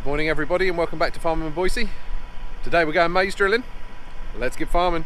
Morning everybody and welcome back to Farming in Boise. Today we're going maize drilling. Let's get farming.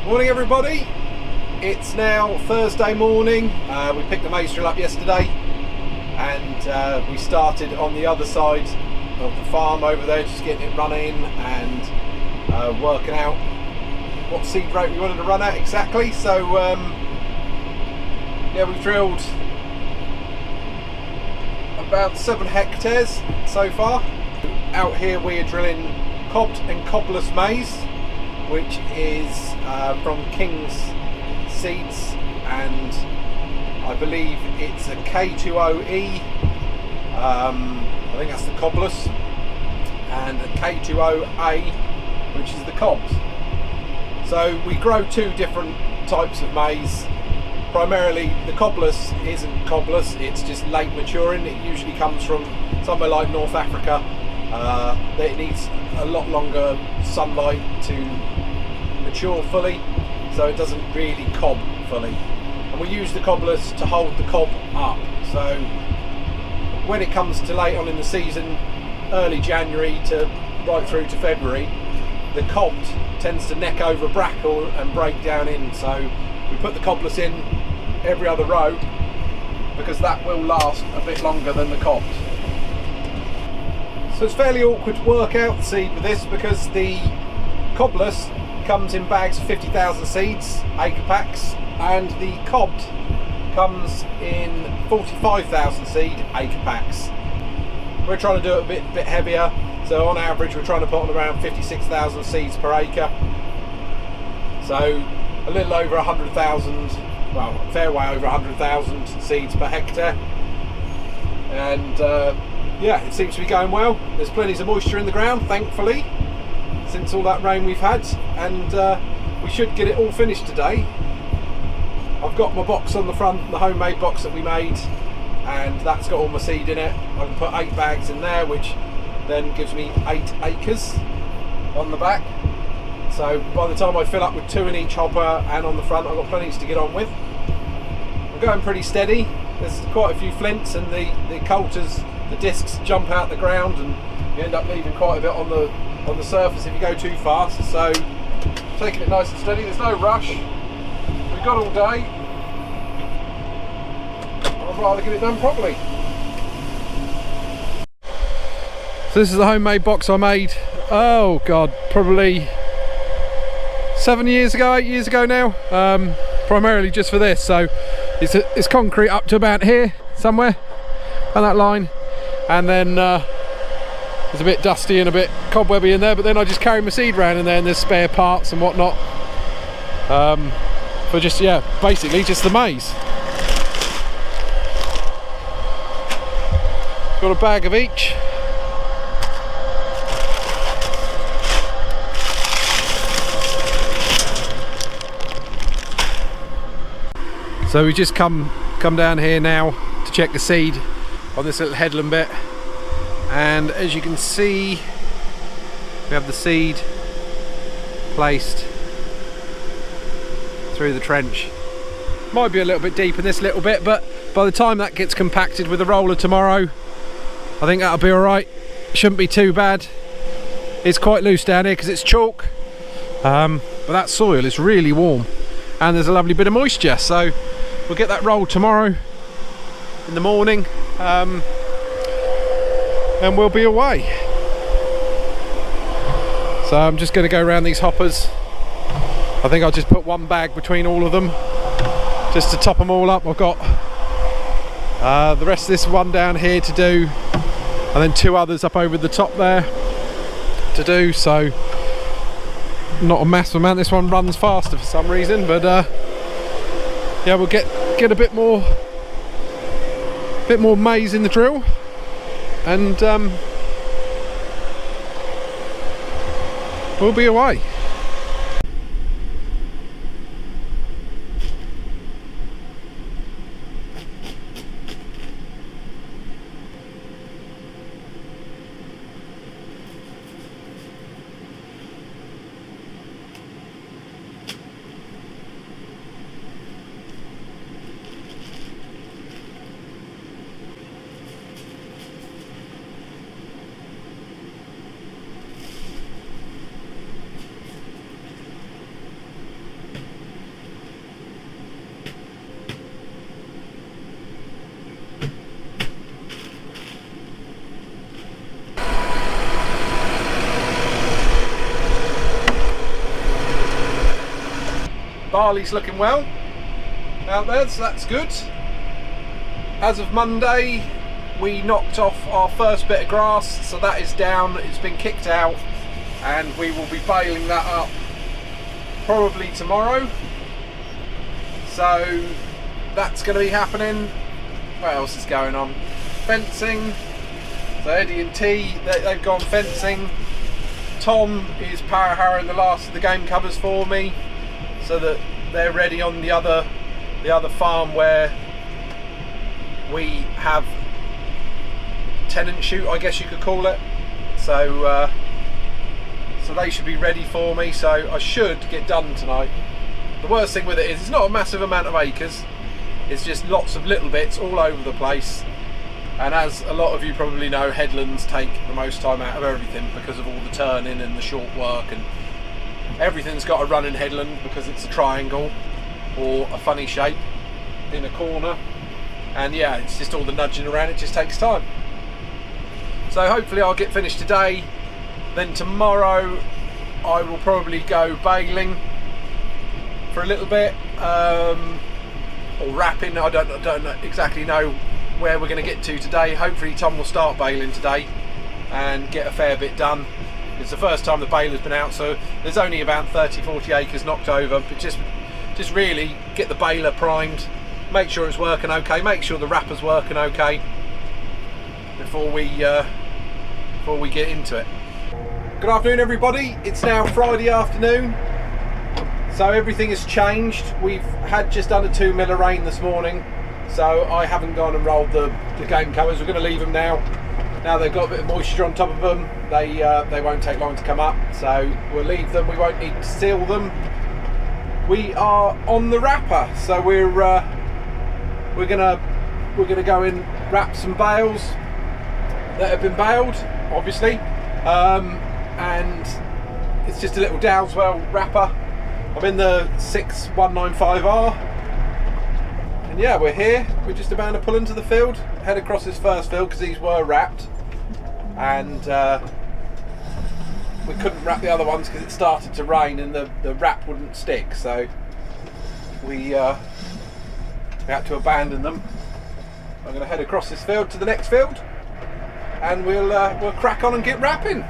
Morning everybody, it's now Thursday morning. We picked the maize drill up yesterday and we started on the other side of the farm over there, just getting it running and working out what seed rate we wanted to run at exactly. So yeah, we've drilled about 7 hectares so far. Out here we are drilling cobbed and cobbless maize, which is from King's Seeds, and I believe it's a K20E, I think that's the cobbless, and a K20A, which is the cobbed. So we grow 2 different types of maize. Primarily the cobbless isn't cobbless, it's just late maturing. It usually comes from somewhere like North Africa. It needs a lot longer sunlight to mature fully, so it doesn't really cob fully, and we use the cobblers to hold the cob up. So when it comes to late on in the season, early January to right through to February, the cobbed tends to neck over brackle and break down in, so we put the cobblers in every other row because that will last a bit longer than the cobbed. So it's fairly awkward to work out the seed with this because the cobblers comes in bags of 50,000 seeds, acre packs, and the cobbed comes in 45,000 seed, acre packs. We're trying to do it a bit heavier, so on average we're trying to put on around 56,000 seeds per acre. So a little over 100,000, well, a fair way over 100,000 seeds per hectare. And yeah, it seems to be going well. There's plenty of moisture in the ground, thankfully, since all that rain we've had, and we should get it all finished today. I've got my box on the front, the homemade box that we made, and that's got all my seed in it. I can put 8 bags in there, which then gives me 8 acres on the back. So by the time I fill up with 2 in each hopper and on the front, I've got plenty to get on with. I'm going pretty steady. There's quite a few flints, and the coulters, the discs jump out the ground, and you end up leaving quite a bit on the surface if you go too fast. So taking it nice and steady, there's no rush, we've got all day. I'd rather get it done properly. So this is the homemade box I made, oh god, probably 7 years ago, 8 years ago now, primarily just for this. So it's concrete up to about here somewhere on that line, and then it's a bit dusty and a bit cobwebby in there, but then I just carry my seed around in there, and there's spare parts and whatnot for just, yeah, basically just the maize. Got a bag of each. So we just come down here now to check the seed on this little headland bit. And as you can see, we have the seed placed through the trench. Might be a little bit deep in this little bit, but by the time that gets compacted with the roller tomorrow, I think that'll be alright. Shouldn't be too bad. It's quite loose down here because it's chalk, but that soil is really warm and there's a lovely bit of moisture, so we'll get that rolled tomorrow in the morning. And we'll be away. So I'm just going to go around these hoppers I think I'll just put one bag between all of them just to top them all up. I've got the rest of this one down here to do, and then 2 others up over the top there to do, so not a massive amount. This one runs faster for some reason, but yeah, we'll get a bit more maize in the drill, and we'll be away. Barley's looking well out there, so that's good. As of Monday, we knocked off our first bit of grass, so that is down, it's been kicked out, and we will be baling that up probably tomorrow. So that's going to be happening. What else is going on? Fencing. So Eddie and T, they've gone fencing. Tom is power harrowing the last of the game covers for me, so that they're ready on the other farm where we have tenant shoot, I guess you could call it. So so they should be ready for me, so I should get done tonight. The worst thing with it is it's not a massive amount of acres, it's just lots of little bits all over the place, and as a lot of you probably know, headlands take the most time out of everything because of all the turning and the short work, and everything's got a running headland because it's a triangle or a funny shape in a corner, and yeah, it's just all the nudging around, it just takes time. So hopefully I'll get finished today, then tomorrow I will probably go baling for a little bit, or wrapping. I don't exactly know where we're going to get to today. Hopefully Tom will start baling today and get a fair bit done. It's the first time the baler's been out, so there's only about 30-40 acres knocked over, but just really get the baler primed, make sure it's working okay, make sure the wrapper's working okay before we get into it. Good afternoon everybody, it's now Friday afternoon, so everything has changed. We've had just under 2 mil of rain this morning, so I haven't gone and rolled the game covers. We're going to leave them now. Now they've got a bit of moisture on top of them, they won't take long to come up, so we'll leave them. We won't need to seal them. We are on the wrapper, so we're gonna go in, wrap some bales that have been baled, obviously, and it's just a little Dowswell wrapper. I'm in the 6195R, and yeah, we're here. We're just about to pull into the field, head across this first field because these were wrapped, and we couldn't wrap the other ones because it started to rain and the wrap wouldn't stick, so we had to abandon them. I'm going to head across this field to the next field, and we'll crack on and get wrapping.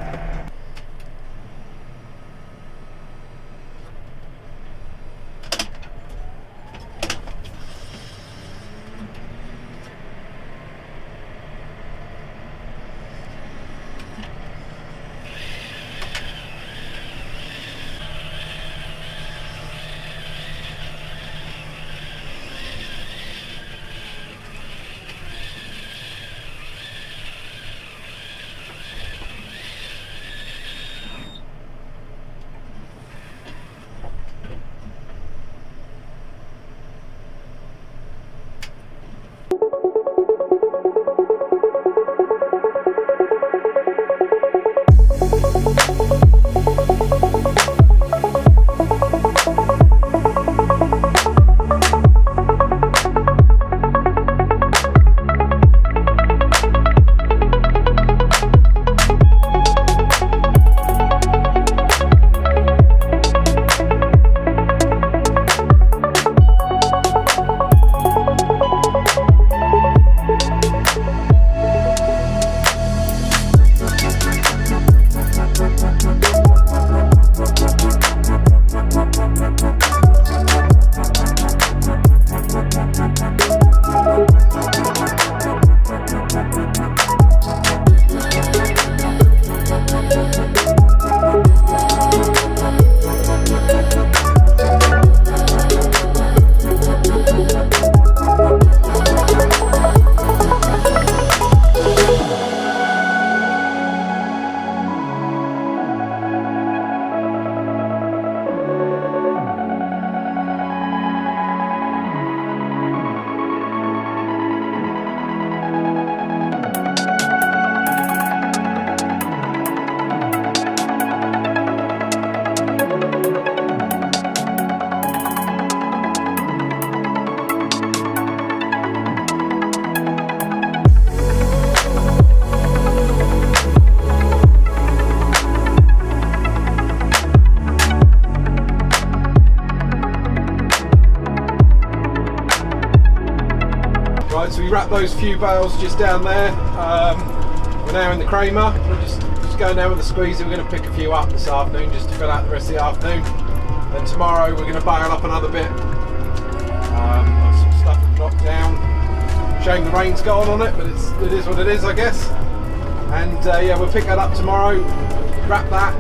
Right, so we wrapped those few bales just down there. We're now in the Kramer. We're just going down with the squeezer. We're going to pick a few up this afternoon just to fill out the rest of the afternoon. Then tomorrow we're going to bale up another bit. Some stuff dropped down. Shame the rain's gone on it, but it is what it is, I guess. And yeah, we'll pick that up tomorrow, wrap that,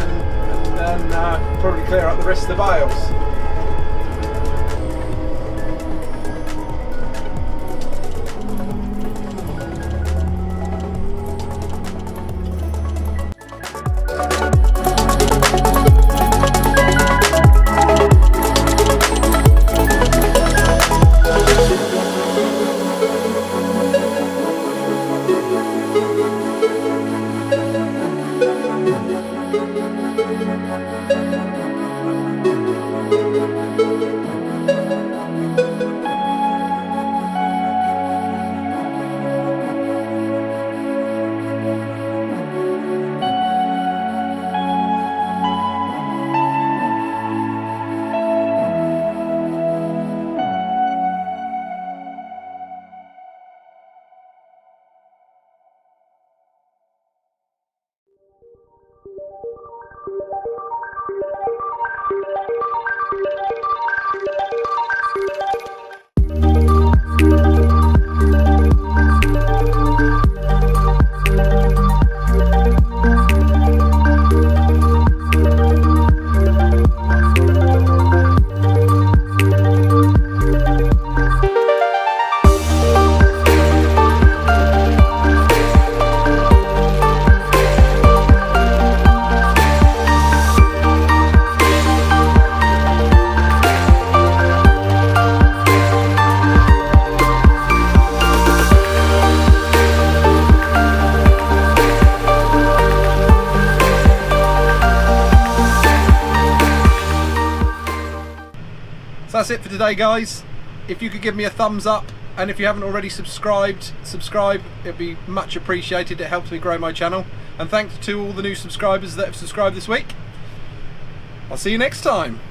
and then probably clear up the rest of the bales. So that's it for today, guys. If you could give me a thumbs up, and if you haven't already subscribe, it'd be much appreciated. It helps me grow my channel. And thanks to all the new subscribers that have subscribed this week. I'll see you next time.